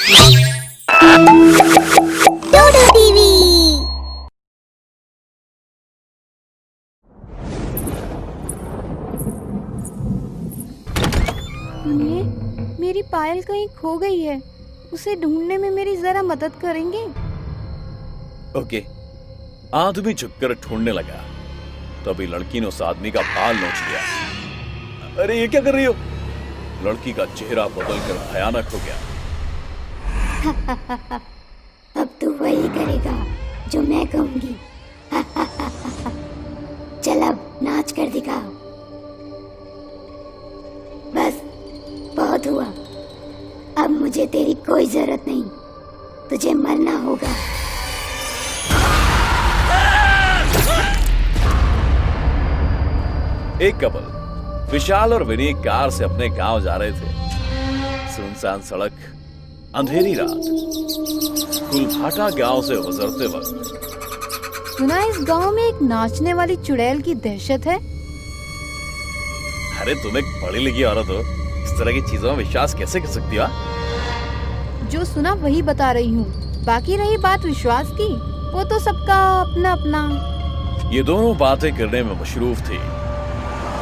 डोडो TV. सुनिए, मेरी पायल कहीं खो गई है। उसे ढूंढने में मेरी जरा मदद करेंगे? ओके। आदमी झुककर ढूंढने लगा, तभी लड़की ने उस आदमी का बाल नोच लिया। अरे ये क्या कर रही हो? लड़की का चेहरा बदलकर भयानक हो गया। अब तू वही करेगा जो मैं कहूंगी। चल अब नाच कर दिखा। बस बहुत हुआ, अब मुझे तेरी कोई जरूरत नहीं, तुझे मरना होगा। एक कपल विशाल और विनी कार से अपने गांव जा रहे थे। सुनसान सड़क, अंधेरी रात, कुलभाटा गांव से गुजरते वक्त सुना इस गांव में एक नाचने वाली चुड़ैल की दहशत है। अरे तुम एक पढ़ी लिखी औरत हो, इस तरह की चीजों में विश्वास कैसे कर सकती हो? जो सुना वही बता रही हूँ। बाकी रही बात विश्वास की, वो तो सबका अपना अपना। ये दोनों बातें करने में मशरूफ थी,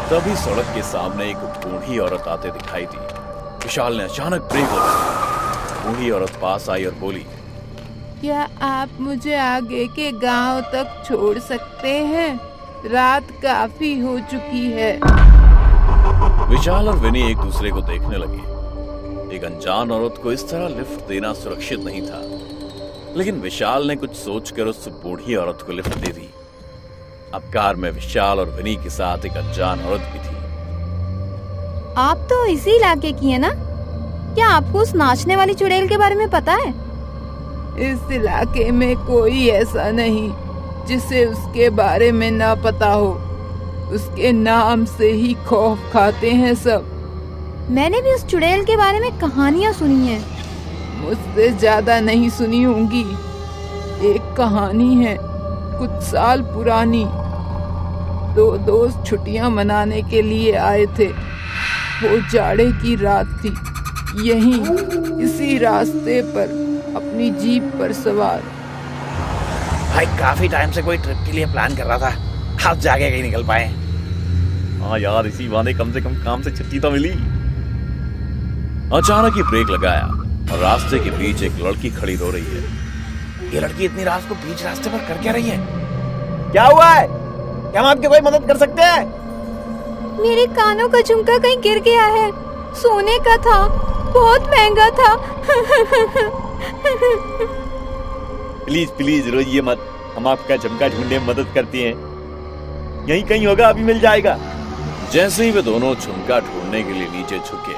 तभी सड़क के सामने एक बूढ़ी औरत आते दिखाई दी। विशाल ने अचानक ब्रेक लगाया। बूढ़ी औरत पास आई और बोली, क्या आप मुझे आगे के गांव तक छोड़ सकते हैं? रात काफी हो चुकी है। विशाल और विनी एक दूसरे को देखने लगे। एक अनजान औरत को इस तरह लिफ्ट देना सुरक्षित नहीं था, लेकिन विशाल ने कुछ सोचकर उस बूढ़ी औरत को लिफ्ट दे दी। अब कार में विशाल और विनी के साथ एक अनजान औरत भी थी। आप तो इसी इलाके की है ना? क्या आपको उस नाचने वाली चुड़ैल के बारे में पता है? इस इलाके में कोई ऐसा नहीं जिसे उसके बारे में ना पता हो। उसके नाम से ही खौफ खाते हैं सब। मैंने भी उस चुड़ैल के बारे में कहानियां सुनी हैं। मुझसे ज्यादा नहीं सुनी होंगी। एक कहानी है कुछ साल पुरानी। दो दोस्त छुट्टियां मनाने के लिए आए थे। वो जाड़े की रात थी। यहीं इसी रास्ते पर अपनी जीप पर सवार। भाई काफी टाइम से कोई ट्रिप के लिए प्लान कर रहा था, आप जाके कहीं निकल पाए। हाँ यार, इसी बहाने कम से कम काम से छुट्टी तो मिली। अचानक ही ब्रेक लगाया और रास्ते के बीच एक लड़की खड़ी रो रही है। ये लड़की इतनी रात को बीच रास्ते पर कर क्या रही है? क्या हुआ है? क्या हम आपकी कोई मदद कर सकते हैं? मेरे कानों का झुमका कहीं गिर गया है। सोने का था, बहुत महंगा था। प्लीज प्लीज रोइए मत, हम आपका झुमका ढूंढने में मदद करती हैं। यहीं कहीं होगा, अभी मिल जाएगा। जैसे ही वे दोनों झुमका ढूंढने के लिए नीचे झुके,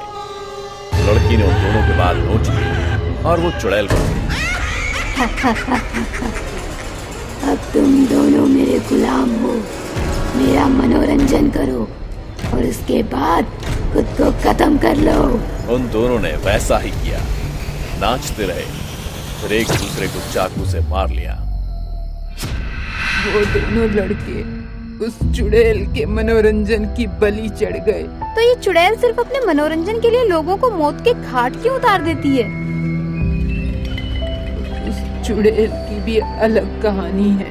लड़की ने उन दोनों के बाल नोच लिए और वो चुड़ैल बन गई। अब तुम दोनों मेरे गुलाम हो। मेरा मनोरंजन करो और उसके बाद खुद को खत्म कर लो। उन दोनों ने वैसा ही किया। नाचते रहे, फिर एक दूसरे को चाकू से मार लिया। वो दोनों लड़के उस चुड़ैल के मनोरंजन की बलि चढ़ गए। तो ये चुड़ैल सिर्फ अपने मनोरंजन के लिए लोगों को मौत के घाट क्यों उतार देती है? उस चुड़ैल की भी अलग कहानी है।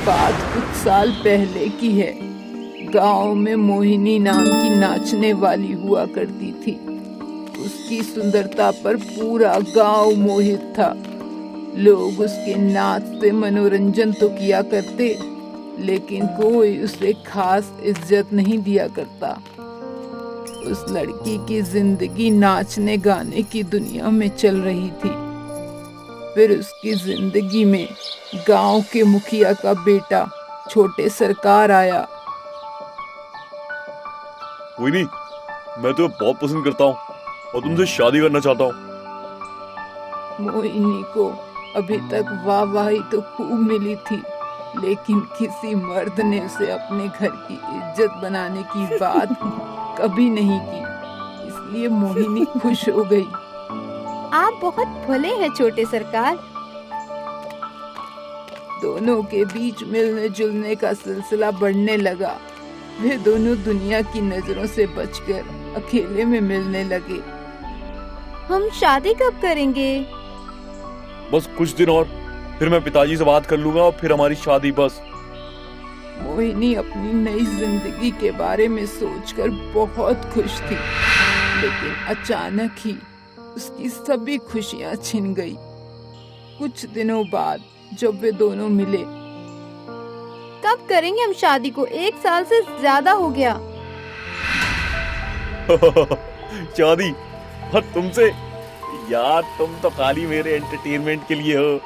बात कुछ साल पहले की है। गांव में मोहिनी नाम की नाचने वाली हुआ करती थी। उसकी सुंदरता पर पूरा गांव मोहित था। लोग उसके नाच से मनोरंजन तो किया करते, लेकिन कोई उसे खास इज्जत नहीं दिया करता। उस लड़की की जिंदगी नाचने गाने की दुनिया में चल रही थी। फिर उसकी जिंदगी में गांव के मुखिया का बेटा छोटे सरकार आया। विनी, मैं तुम्हें बहुत पसंद करता हूँ और तुमसे शादी करना चाहता हूँ। मोहिनी को अभी तक वाहवाही तो खूब मिली थी, लेकिन किसी मर्द ने उसे अपने घर की इज्जत बनाने की बात कभी नहीं की। इसलिए मोहिनी खुश हो गई। आप बहुत भले हैं छोटे सरकार। दोनों के बीच मिलने जुलने का सिलसिला बढ़ने लगा। वे दोनों दुनिया की नजरों से बचकर अकेले में मिलने लगे। हम शादी कब करेंगे? बस कुछ दिन और, फिर मैं पिताजी से बात कर लूंगा और फिर हमारी शादी बस। मोहिनी अपनी नई जिंदगी के बारे में सोचकर बहुत खुश थी, लेकिन अचानक ही उसकी सभी खुशियां छिन गई। कुछ दिनों बाद जब वे दोनों मिले, कब करेंगे हम शादी को? 1 साल से ज्यादा हो गया। शादी? और तुमसे? यार तुम तो खाली मेरे एंटरटेनमेंट के लिए हो।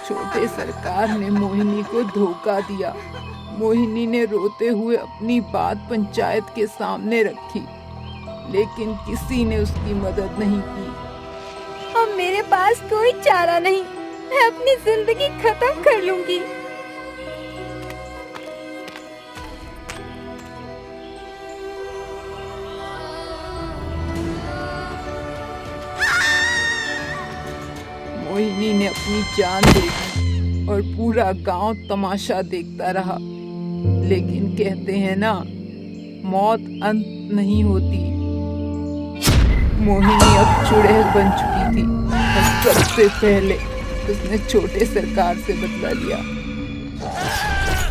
छोटे सरकार ने मोहिनी को धोखा दिया। मोहिनी ने रोते हुए अपनी बात पंचायत के सामने रखी, लेकिन किसी ने उसकी मदद नहीं की। अब मेरे पास कोई चारा नहीं, मैं अपनी जिंदगी खत्म कर लूंगी। मोहिनी ने अपनी जान दे दी और पूरा गांव तमाशा देखता रहा। लेकिन कहते हैं ना, मौत अंत नहीं होती। मोहिनी अब चुड़ैल बन चुकी थी और सबसे पहले उसने छोटे सरकार से बदला लिया।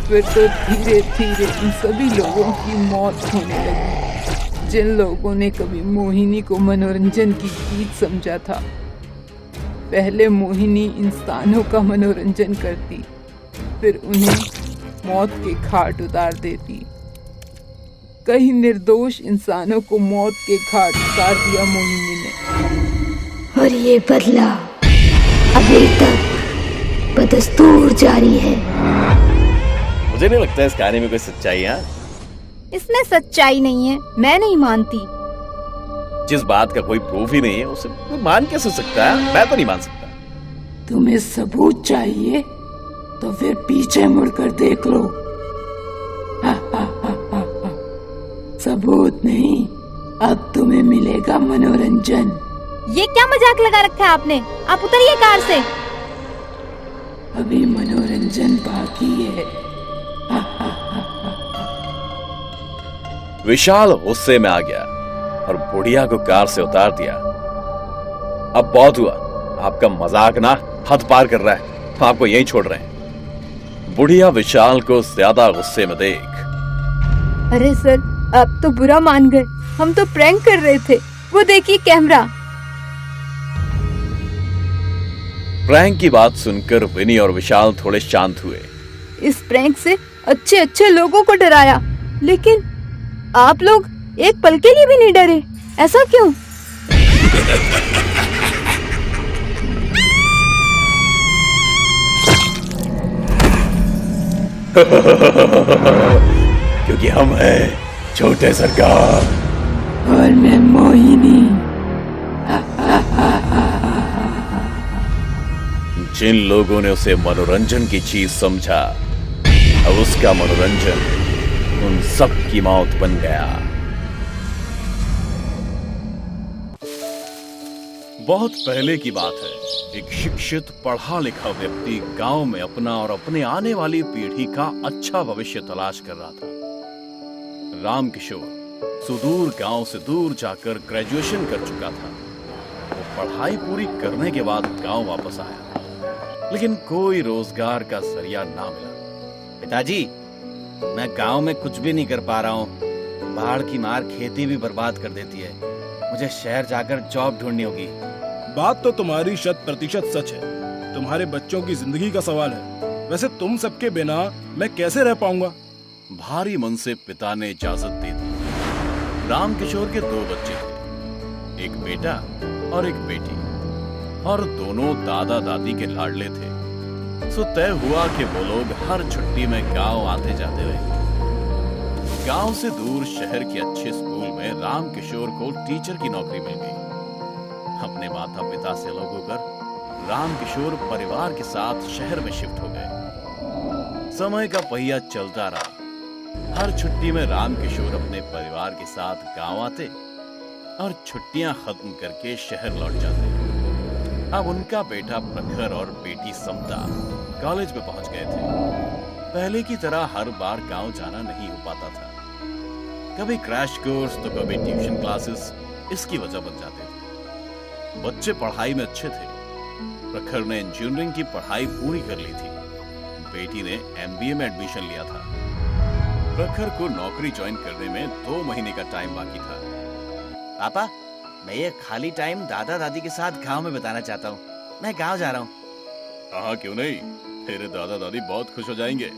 फिर तो धीरे धीरे उन सभी लोगों की मौत होने लगी जिन लोगों ने कभी मोहिनी को मनोरंजन की चीज समझा था। पहले मोहिनी इंसानों का मनोरंजन करती, फिर उन्हें मौत के घाट उतार देती। कई निर्दोष इंसानों को मौत के घाट उतार दिया मोहिनी ने। और ये बदला अभी तक बदस्तूर जारी है। मुझे नहीं लगता इस कहानी में कोई सच्चाई है। इसमें सच्चाई नहीं है, मैं नहीं मानती। जिस बात का कोई प्रूफ ही नहीं है उसे कोई मान कैसे सकता है? मैं तो नहीं मान सकता। तुम्हें सबूत चाहिए तो फिर पीछे मुड़कर देख लो। सबूत नहीं, अब तुम्हें मिलेगा मनोरंजन। ये क्या मजाक लगा रखा है आपने? आप उतरिए कार से। अभी मनोरंजन बाकी है। विशाल गुस्से में आ गया और बुढ़िया को कार से उतार दिया। अब बहुत हुआ, आपका मजाक ना हद पार कर रहा है, हम आपको यहीं छोड़ रहे हैं। बुढ़िया विशाल को ज्यादा गुस्से में देख, अरे सर, आप तो बुरा मान गए, हम तो प्रैंक कर रहे थे। वो देखिए कैमरा। प्रैंक की बात सुनकर विनी और विशाल थोड़े शांत हुए। इस प्रैंक से अच्छे अच्छे लोगों को डराया, लेकिन आप लोग एक पल के लिए भी नहीं डरे, ऐसा क्यों? क्योंकि हम हैं छोटे सरकार और मैं मोहिनी। जिन लोगों ने उसे मनोरंजन की चीज समझा, अब उसका मनोरंजन उन सब की मौत बन गया। बहुत पहले की बात है, एक शिक्षित पढ़ा लिखा व्यक्ति गांव में अपना और अपने आने वाली पीढ़ी का अच्छा भविष्य तलाश कर रहा था। राम किशोर सुदूर गांव से दूर जाकर ग्रेजुएशन कर चुका था। वो पढ़ाई पूरी करने के बाद गांव वापस आया, लेकिन कोई रोजगार का जरिया ना मिला। पिताजी, मैं गांव में कुछ भी नहीं कर पा रहा हूँ। बाढ़ की मार खेती भी बर्बाद कर देती है। मुझे शहर जाकर जॉब ढूंढनी होगी। बात तो तुम्हारी 100% सच है। तुम्हारे बच्चों की जिंदगी का सवाल है। वैसे तुम सबके बिना मैं कैसे रह पाऊंगा? भारी मन से पिता ने इजाजत दे दी। राम किशोर के 2 बच्चे थे, एक बेटा और एक बेटी, और दोनों दादा दादी के लाडले थे। सो तय हुआ कि वो लोग हर छुट्टी में गांव आते जाते रहे। गांव से दूर शहर के अच्छे स्कूल में राम किशोर को टीचर की नौकरी मिल गई। अपने माता पिता से अलग होकर राम किशोर परिवार के साथ शहर में शिफ्ट हो गए। समय का पहिया चलता रहा। हर छुट्टी में राम किशोर अपने परिवार के साथ गांव आते और छुट्टियां खत्म करके शहर लौट जाते। अब उनका बेटा प्रखर और बेटी समता कॉलेज में पहुंच गए थे। पहले की तरह हर बार गांव जाना नहीं हो पाता था। कभी क्रैश कोर्स तो कभी ट्यूशन क्लासेस, इसकी वजह बन जाते थे। बच्चे पढ़ाई में अच्छे थे। प्रखर ने इंजीनियरिंग की पढ़ाई पूरी कर ली थी। बेटी ने एमबीए में एडमिशन लिया था। प्रखर को नौकरी ज्वाइन करने में 2 महीने का टाइम बाकी था। पापा, मैं ये खाली टाइम दादा दादी के साथ गांव में बिताना चाहता हूँ। मैं गांव जा रहा हूँ। हाँ, क्यों नहीं, तेरे दादा दादी बहुत खुश हो जाएंगे।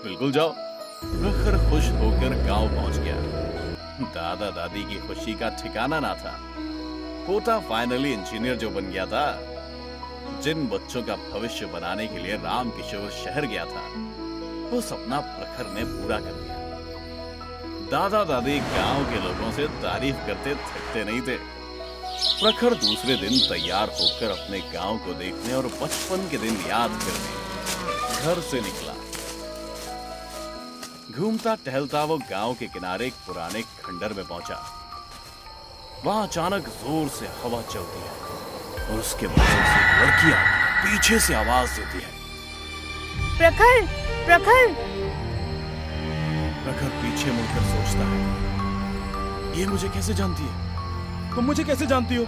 बिल्कुल जाओ। प्रखर खुश होकर गांव पहुंच गया। दादा दादी की खुशी का ठिकाना ना था। पोता फाइनली इंजीनियर जो बन गया था। जिन बच्चों का भविष्य बनाने के लिए राम किशोर शहर गया था, वो सपना प्रखर ने पूरा कर दिया। दादा दादी गांव के लोगों से तारीफ करते थकते नहीं थे। प्रखर दूसरे दिन तैयार होकर अपने गांव को देखने और बचपन के दिन याद करने घर से निकला। घूमता टहलता वो गांव के किनारे एक पुराने खंडर में पहुंचा। वहां अचानक जोर से हवा चलती है और उसके बगल से लड़कियां पीछे से आवाज देती है, प्रखर, प्रखर। प्रखर पीछे मुड़कर सोचता है, ये मुझे कैसे जानती है? तुम मुझे कैसे जानती हो?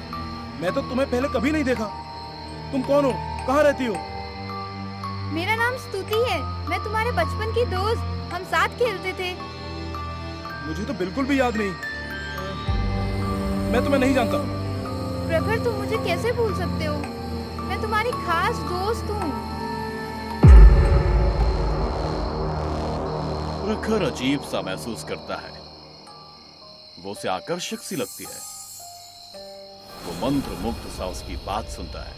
मैं तो तुम्हें पहले कभी नहीं देखा। तुम कौन हो? कहाँ रहती हो? मेरा नाम स्तुति है। मैं तुम्हारे बचपन की दोस्त। हम साथ खेलते थे। मुझे तो बिल्कुल भी याद नहीं। मैं तुम्हें नहीं जानता। प्रखर, तुम मुझे कैसे भूल सकते हो? मैं तुम्हारी खास दोस्त हूँ। प्रखर अजीब सा महसूस करता है। वो उसे आकर्षक सी लगती है। वो मंत्र मुग्ध सा उसकी बात सुनता है।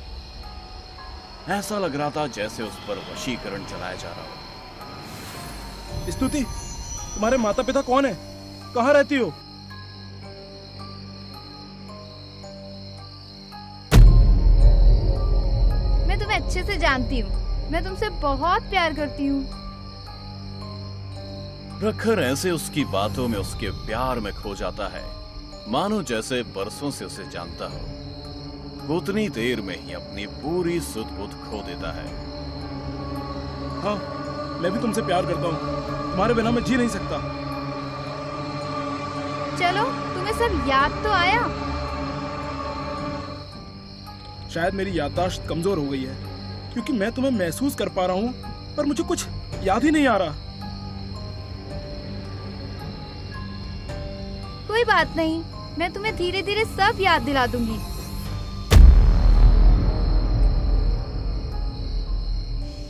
ऐसा लग रहा था जैसे उस पर वशीकरण चलाया जा रहा हो। स्तुति, तुम्हारे माता पिता कौन है? कहाँ रहती हो? मैं तुम्हें अच्छे से जानती हूँ। मैं तुमसे बहुत प्यार करती हूँ। प्रखर ऐसे उसकी बातों में, उसके प्यार में खो जाता है, मानो जैसे बरसों से उसे जानता हो। वो उतनी देर में ही अपनी पूरी सुध बुध खो देता है। हाँ, मैं भी तुमसे प्यार करता हूँ। तुम्हारे बिना मैं जी नहीं सकता। चलो, तुम्हें सब याद तो आया। शायद मेरी याददाश्त कमजोर हो गई है, क्योंकि मैं तुम्हें महसूस कर पा रहा हूँ, पर मुझे कुछ याद ही नहीं आ रहा। कोई बात नहीं, मैं तुम्हें धीरे धीरे सब याद दिला दूंगी।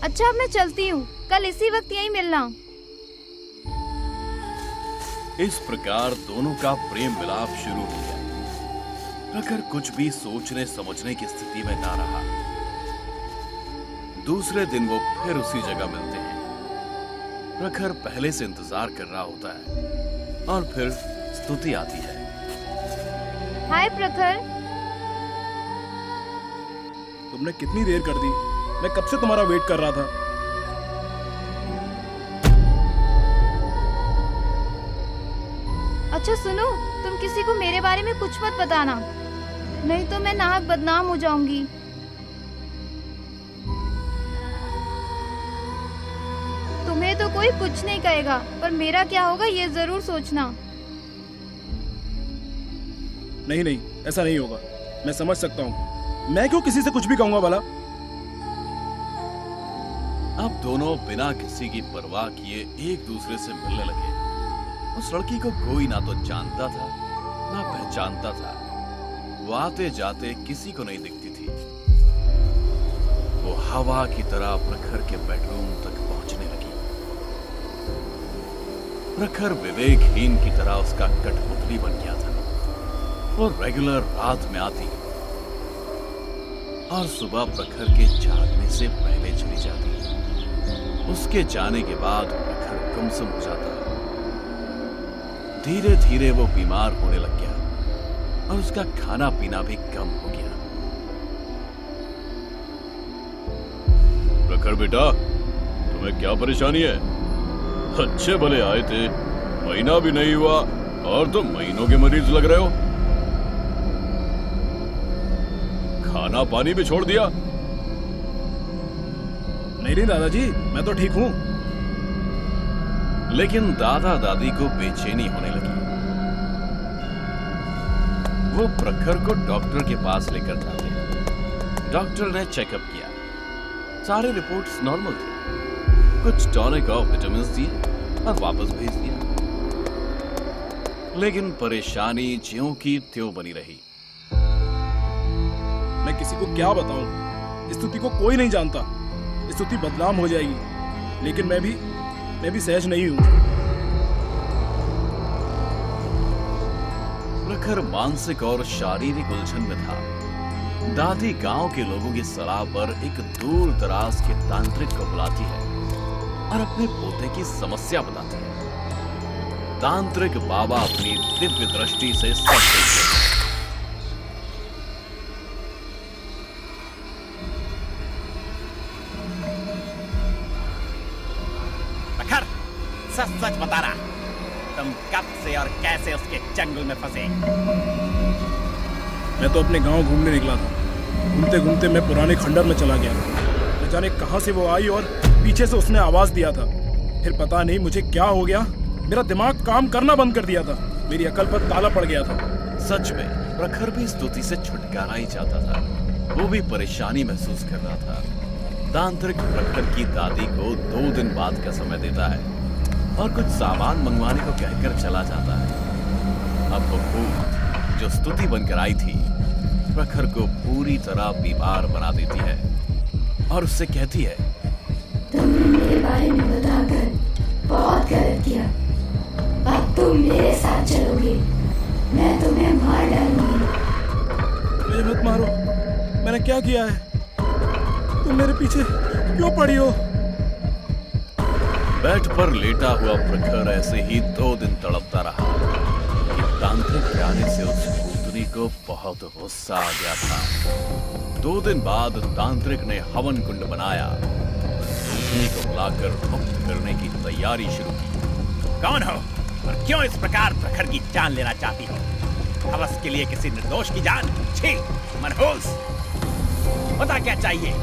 अच्छा, अब मैं चलती हूँ। कल इसी वक्त यहीं मिलना। इस प्रकार दोनों का प्रेम मिलाप शुरू हो गया। प्रखर कुछ भी सोचने समझने की स्थिति में ना रहा। दूसरे दिन वो फिर उसी जगह मिलते हैं। प्रखर पहले से इंतजार कर रहा होता है और फिर स्तुति आती है। हाय प्रखर। तुमने कितनी देर कर दी? मैं कब से तुम्हारा वेट कर रहा था। अच्छा सुनो, तुम किसी को मेरे बारे में कुछ मत बताना, नहीं तो मैं नाहक बदनाम हो जाऊंगी। तुम्हें तो कोई कुछ नहीं कहेगा, पर मेरा क्या होगा ये जरूर सोचना। नहीं नहीं, ऐसा नहीं होगा। मैं समझ सकता हूँ। मैं क्यों किसी से कुछ भी कहूंगा भला? अब दोनों बिना किसी की परवाह किए एक दूसरे से मिलने लगे। उस लड़की को कोई ना तो जानता था ना पहचानता था। वो आते जाते किसी को नहीं दिखती थी। वो हवा की तरह प्रखर के बेडरूम तक पहुंचने लगी। प्रखर विवेकहीन की तरह उसका कठपुतली बन गया था। वो रेगुलर रात में आती और सुबह प्रखर के जागने से पहले चली जाती। उसके जाने के बाद प्रखर गुमसुम हो जाता। धीरे धीरे वो बीमार होने लग गया और उसका खाना पीना भी कम हो गया। प्रखर बेटा, तुम्हें क्या परेशानी है? अच्छे भले आए थे, महीना भी नहीं हुआ और तुम महीनों के मरीज लग रहे हो। खाना पानी भी छोड़ दिया। नहीं दादाजी, मैं तो ठीक हूँ। लेकिन दादा दादी को बेचैनी होने लगी। वो प्रखर को डॉक्टर के पास लेकर जाते हैं। डॉक्टर ने चेकअप किया, सारे रिपोर्ट्स नॉर्मल थे। कुछ टॉनिक और विटामिन दिए और वापस भेज दिया। लेकिन परेशानी ज्यों की त्यों बनी रही। मैं किसी को क्या बताऊं? स्तुति को कोई नहीं जानता। स्तुति बदनाम हो जाएगी, लेकिन मैं भी सहज नहीं हूं। प्रखर मानसिक और शारीरिक उलझन में था। दादी गांव के लोगों की सलाह पर एक दूर दराज के तांत्रिक को बुलाती है और अपने पोते की समस्या बताती है। तांत्रिक बाबा अपनी दिव्य दृष्टि से सब देखते हैं। प्रखर, सच सच बता रहा, तुम कब से और कैसे उसके जंगल में फंसे? मैं तो अपने गांव घूमने निकला था। घूमते घूमते मैं पुराने खंडर में चला गया। न जाने कहां से वो आई और पीछे से उसने आवाज दिया था। फिर पता नहीं मुझे क्या हो गया, मेरा दिमाग काम करना बंद कर दिया था। मेरी अकल पर ताला पड़ गया था। सच में प्रखर भी स्तुति से छुटकारा ही चाहता था। वो भी परेशानी महसूस कर रहा था। तांत्रिक प्रखर की दादी को 2 दिन बाद का समय देता है और कुछ सामान मंगवाने को कहकर चला जाता है। अब वो भूत जो स्तुति बनकर आई थी, प्रखर को पूरी तरह बीमार बना देती है और उससे कहती है, तुमने मेरे बारे में बताकर बहुत गलत किया। अब तुम मेरे साथ चलोगे, मैं तुम्हें मार डालूंगी। मुझे मत मारो, मैंने क्या किया है? तुम मेरे पीछे क्यों पड़ी हो? बेड पर लेटा हुआ प्रखर ऐसे ही 2 दिन तड़पता रहा। तांत्रिक के आने से उस भूतनी को बहुत गुस्सा आ गया था। 2 दिन बाद तांत्रिक ने हवन कुंड बनाया, भूतनी को बुलाकर मुक्त करने की तैयारी शुरू की। कौन हो और क्यों इस प्रकार प्रखर की जान लेना चाहती हो? हवस के लिए किसी निर्दोष की जान? छी, मनहूस! बता क्या चाहिए?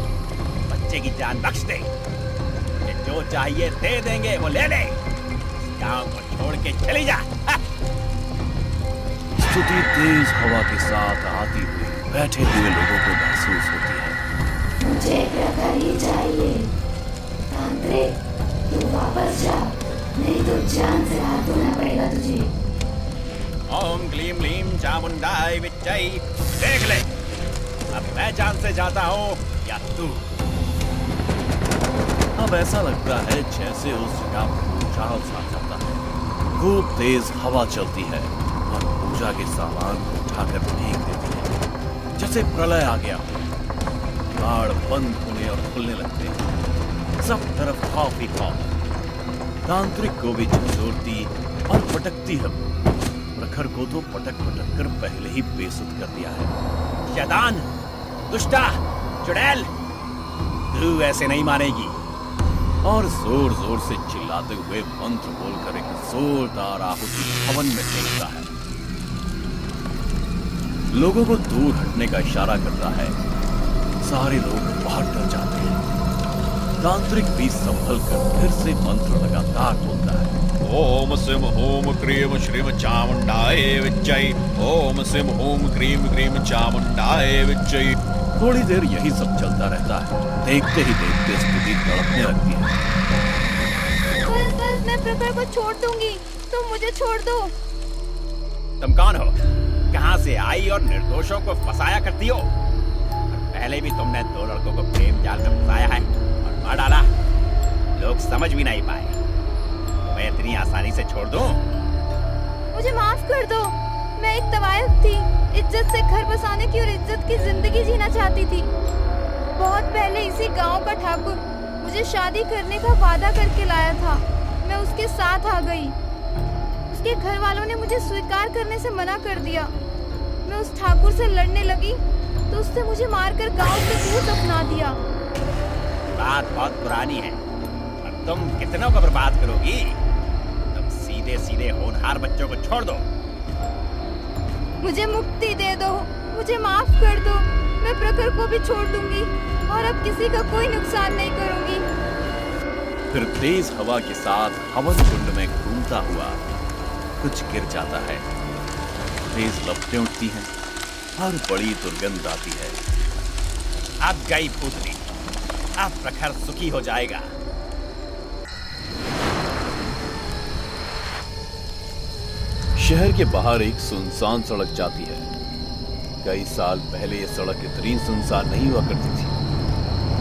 बच्चे की जान बख्श दे। ये जो चाहिए दे देंगे, वो ले ले। इस गांव को छोड़ के चली जा। स्तुति तेज हवा के साथ आती हुई बैठे हुए लोगों को महसूस होती है। मुझे प्रखर ही चाहिए। तांत्रिक, तू वापस जा, नहीं तो जान से हाथ धोना पड़ेगा तुझे। ओम क्लीम क्लीम चामुंडाय विच्चै। देख ले, अब मैं जान से जाता हूँ या तू? अब ऐसा लगता है जैसे उस जगह भूचाल सा जाता है। खूब तेज हवा चलती है और पूजा के सामान को उठाकर फेंक देती है, जैसे प्रलय आ गया हो। बाड़ बंद होने और खुलने लगते हैं। सब तरफ खौफ ही खौफ। तांत्रिक को भी झंझोरती और पटकती है। प्रखर को तो पटक कर पहले ही बेसुध कर दिया है। शैतान, दुष्टा, चुड़ैल, तू ऐसे नहीं मानेगी। और जोर जोर से चिल्लाते हुए मंत्र बोलकर एक जोरदार आहुति हवन में फेंकता है। लोगों को दूर हटने का इशारा करता है। सारे लोग बाहर डर जाते हैं। तांत्रिक भी संभल कर फिर से मंत्र लगातार बोलता है। ओम सिम होम क्रीम श्रीम चामुंडाय विच्चै। ओम सिम होम क्रीम क्रीम चामुंडाय विच्चै। थोड़ी देर यही सब चलता रहता है। देखते ही देखते स्तुति तड़पने लगती है। बस मैं प्रखर को छोड़ दूंगी, तुम मुझे छोड़ दो। तुम कौन हो? कहां से आई और निर्दोषों को फंसाया करती हो? पहले भी तुमने 2 लड़कों को प्रेम जाल में फंसाया है और मार डाला। लोग समझ भी नहीं पाए। मैं इतनी आसानी से छोड़ दूं? मुझे माफ कर दो। मैं एक तवायफ थी, इज्जत से घर बसाने की और इज्जत की जिंदगी जीना चाहती थी। बहुत पहले इसी गांव का ठाकुर मुझे शादी करने का वादा करके लाया था। मैं उसके साथ आ गई। उसके घर वालों ने मुझे स्वीकार करने से मना कर दिया। मैं उस ठाकुर से लड़ने लगी तो उसने मुझे मारकर गांव से दूर दफना दिया। बात बहुत पुरानी है और तुम कितनों को बर्बाद करोगी? तुम सीधे सीधे होनहार बच्चों को छोड़ दो। मुझे मुक्ति दे दो, मुझे माफ कर दो। मैं प्रखर को भी छोड़ दूंगी और अब किसी का कोई नुकसान नहीं करूंगी। फिर तेज हवा के साथ हवन कुंड में घूमता हुआ कुछ गिर जाता है। तेज लपटें उठती हैं और बड़ी दुर्गंध आती है। अब गई भूतनी, अब प्रखर सुखी हो जाएगा। शहर के बाहर एक सुनसान सड़क जाती है। कई साल पहले ये सड़क इतनी सुनसान नहीं हुआ करती थी,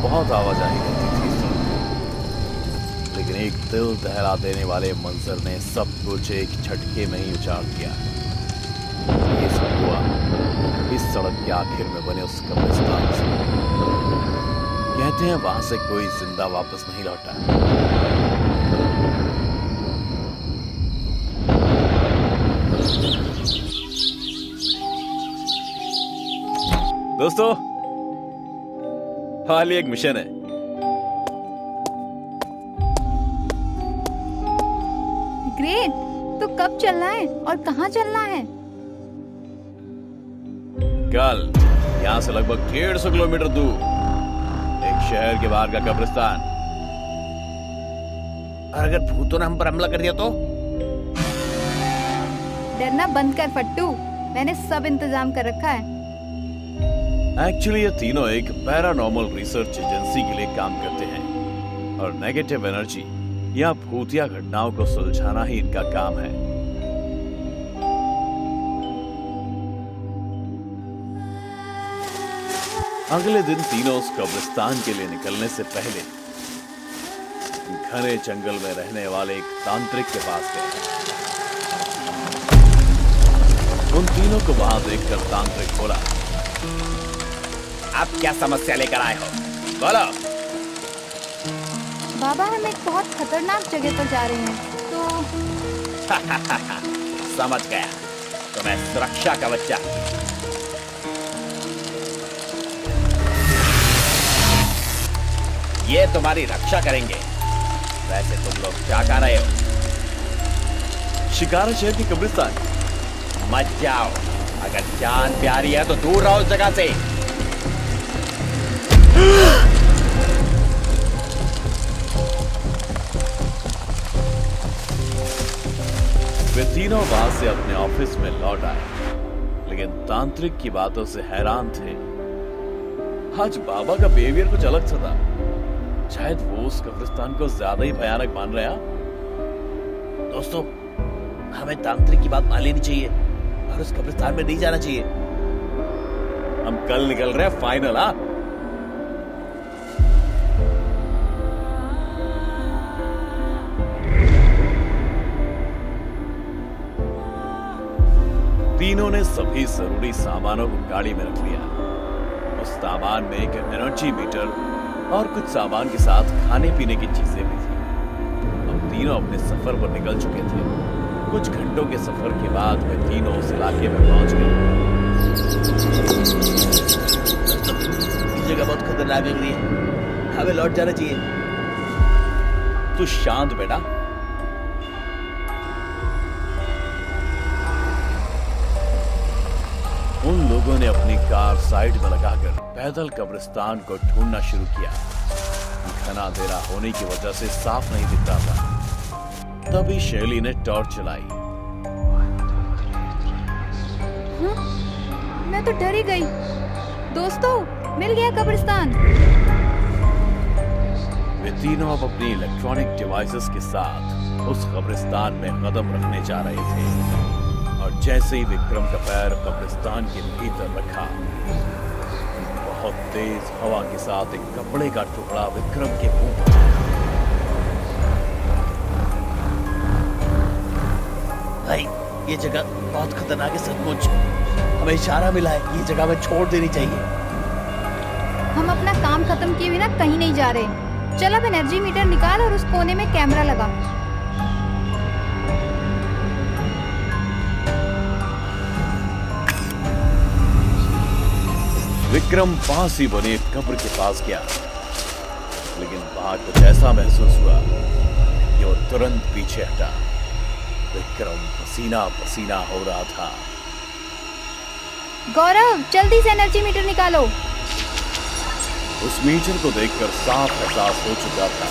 बहुत आवाजाही रहती थी इस सड़क पर। लेकिन एक दिल दहला देने वाले मंजर ने सब कुछ एक झटके में ही उजाड़ दिया। ये सब हुआ इस सड़क के आखिर में बने उस कब्रिस्तान से। कहते हैं वहां से कोई जिंदा वापस नहीं लौटा। दोस्तों, हाल ही एक मिशन है। ग्रेट। तो कब चलना है और कहाँ चलना है? कल यहाँ से लगभग 150 किलोमीटर दूर एक शहर के बाहर का कब्रिस्तान। और अगर भूतों ने हम पर हमला कर दिया तो? डरना बंद कर फट्टू, मैंने सब इंतजाम कर रखा है। एक्चुअली ये तीनों एक पैरानॉर्मल रिसर्च एजेंसी के लिए काम करते हैं और नेगेटिव एनर्जी या भूतिया घटनाओं को सुलझाना ही इनका काम है। अगले दिन तीनों उस कब्रिस्तान के लिए निकलने से पहले घने जंगल में रहने वाले एक तांत्रिक के पास गए। उन तीनों को वहां देखकर तांत्रिक बोला, आप क्या समस्या लेकर आए हो? बोलो। बाबा, हम एक बहुत खतरनाक जगह पर जा रहे हैं, तो समझ गया, तो मैं सुरक्षा कवच चाहिए। ये तुम्हारी रक्षा करेंगे। वैसे तुम लोग क्या कर रहे हो? शिकारा शहर की कब्रिस्तान। मत जाओ, अगर जान प्यारी है तो दूर रहो उस जगह से। वे तीनों वहां से अपने ऑफिस में लौट आए, लेकिन तांत्रिक की बातों से हैरान थे। आज बाबा का बिहेवियर कुछ अलग सा था। शायद वो उस कब्रिस्तान को ज्यादा ही भयानक मान रहा। दोस्तों, हमें तांत्रिक की बात मान लेनी चाहिए और उस कब्रिस्तान में नहीं जाना चाहिए। हम कल निकल रहे हैं, फाइनल। हाँ, तीनों ने सभी जरूरी सामानों को गाड़ी में रख लिया। उस सामान में एक एनर्जी मीटर और कुछ सामान के साथ खाने पीने की चीजें भी थी। अब तीनों अपने सफर पर निकल चुके थे। कुछ घंटों के सफर के बाद वे तीनों उस इलाके में पहुंच गए। इस जगह बहुत खतरनाक लग रही है, हमें लौट जाना चाहिए। तू शांत बेटा। उन लोगों ने अपनी कार साइड में लगाकर पैदल कब्रिस्तान को ढूंढना शुरू किया। घना अंधेरा होने की वजह से साफ नहीं दिख रहा था। तभी शैली ने टॉर्च चलाई। मैं तो डर ही गई। दोस्तों, मिल गया कब्रिस्तान। वे तीनों अब अपनी इलेक्ट्रॉनिक डिवाइसेस के साथ उस कब्रिस्तान में कदम रखने जा रहे थे और जैसे ही विक्रम का पैर कब्रिस्तान के भीतर रखा, बहुत तेज हवा के साथ एक कपड़े का टुकड़ा विक्रम के मुंह पर। भाई, ये जगह बहुत खतरनाक है सचमुच। हमें इशारा मिला है, ये जगह में छोड़ देनी चाहिए। हम अपना काम खत्म किए बिना कहीं नहीं जा रहे। चल अब एनर्जी मीटर निकाल और उस कोने में कैमरा लगा। विक्रम पास ही बने कब्र के पास गया, लेकिन वहां कुछ ऐसा महसूस हुआ कि वो तुरंत पीछे हटा। विक्रम पसीना पसीना हो रहा था। गौरव, जल्दी से एनर्जी मीटर निकालो। उस मीटर को देखकर साफ एहसास हो चुका था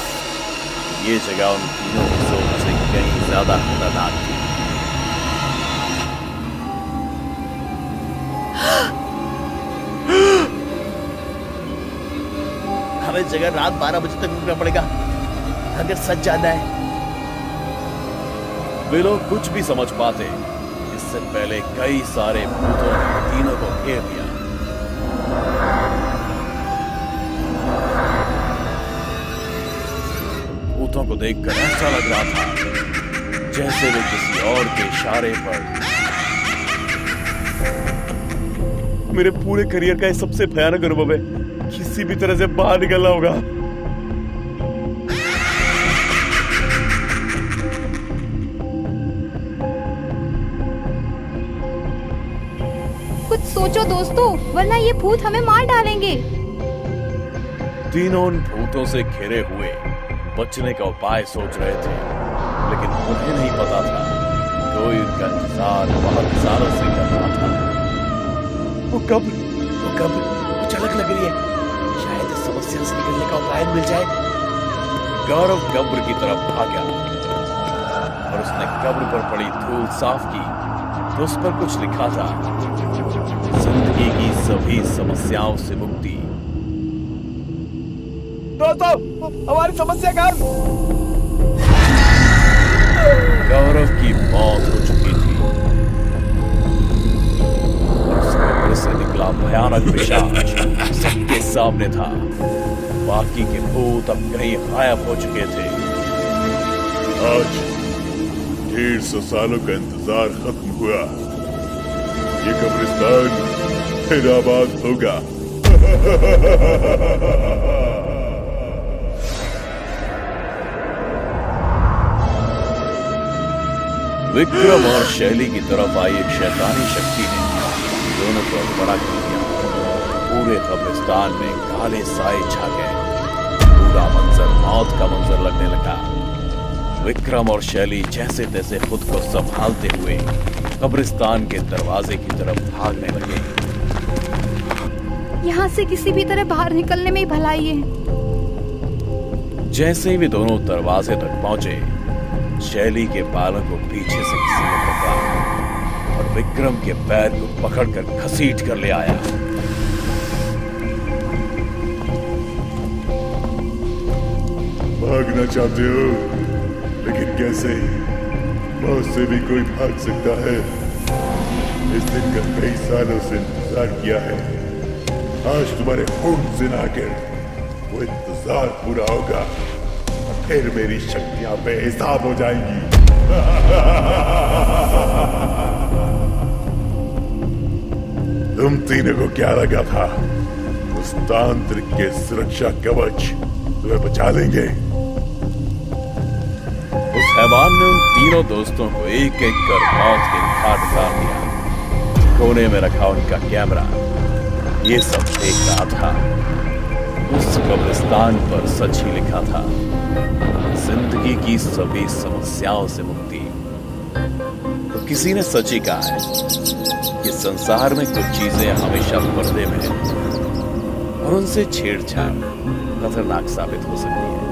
कि ये जगह उन तीनों की सोच से कहीं ज्यादा खतरनाक थी। हमें जगह रात 12 बजे तक रुकना पड़ेगा अगर सच जानना है। वे लोग कुछ भी समझ पाते इससे पहले कई सारे भूतों ने तीनों को घेर लिया। भूतों को देखकर ऐसा लग रहा था जैसे वे किसी और के इशारे पर। मेरे पूरे करियर का ये सबसे भयानक अनुभव है, किसी भी तरह से बाहर निकलना होगा। कुछ सोचो दोस्तों, वरना ये भूत हमें मार डालेंगे। तीनों उन भूतों से घिरे हुए बचने का उपाय सोच रहे थे, लेकिन उन्हें नहीं पता था कोई उनका इंतजार बहुत सालों से कर रहा था। वो कब्र कुछ अलग लग रही है, शायद इस समस्या से निकलने का उपाय मिल जाए। गौरव कब्र की तरफ भागा और उसने कब्र पर पड़ी धूल साफ की तो उस पर कुछ लिखा था, जिंदगी की सभी समस्याओं से मुक्ति। दोस्तों, हमारी समस्या का गौरव की मौत हो चुकी थी और उस कब्र से निकला भयानक पिशाच सबके सामने था। बाकी के भूत अब कहीं गायब हो चुके थे। आज 150 सालों का इंतजार खत्म हुआ, ये कब्रिस्तान फिर आबाद होगा। विक्रम और शैली की तरफ आई एक शैतानी शक्ति ने दोनों को बड़ा कर दिया। पूरे कब्रिस्तान में काले साए छा गए, पूरा मंजर मौत का मंजर लगने लगा। विक्रम और शैली जैसे तैसे खुद को संभालते हुए कब्रिस्तान के दरवाजे की तरफ भागने लगे। यहाँ से किसी भी तरह बाहर निकलने में ही भलाई है। जैसे ही वे दोनों दरवाजे तक पहुंचे, शैली के बालों को पीछे से किसी ने पकड़ा और विक्रम के पैर को पकड़कर घसीट कर ले आया। भागना चाहते हो, लेकिन कैसे? मौत से भी कोई भाग सकता है। इस दिन का कई सालों से इंतजार किया है। आज तुम्हारे खून से नहाकर वो इंतजार पूरा होगा, फिर मेरी शक्तियां बेहिसाब हो जाएंगी। तुम तीनों को क्या लगा था उस तांत्रिक के सुरक्षा कवच तुम्हें बचा लेंगे? उस हैवान ने उन तीनों दोस्तों को एक एक कर मौत के घाट उतार दिया। कोने में रखा उनका कैमरा ये सब देख रहा था। उस कब्रिस्तान पर सच ही लिखा था, जिंदगी की सभी समस्याओं से मुक्ति। तो किसी ने सच ही कहा है कि संसार में कुछ चीजें हमेशा पर्दे में हैं और उनसे छेड़छाड़ खतरनाक साबित हो सकती है।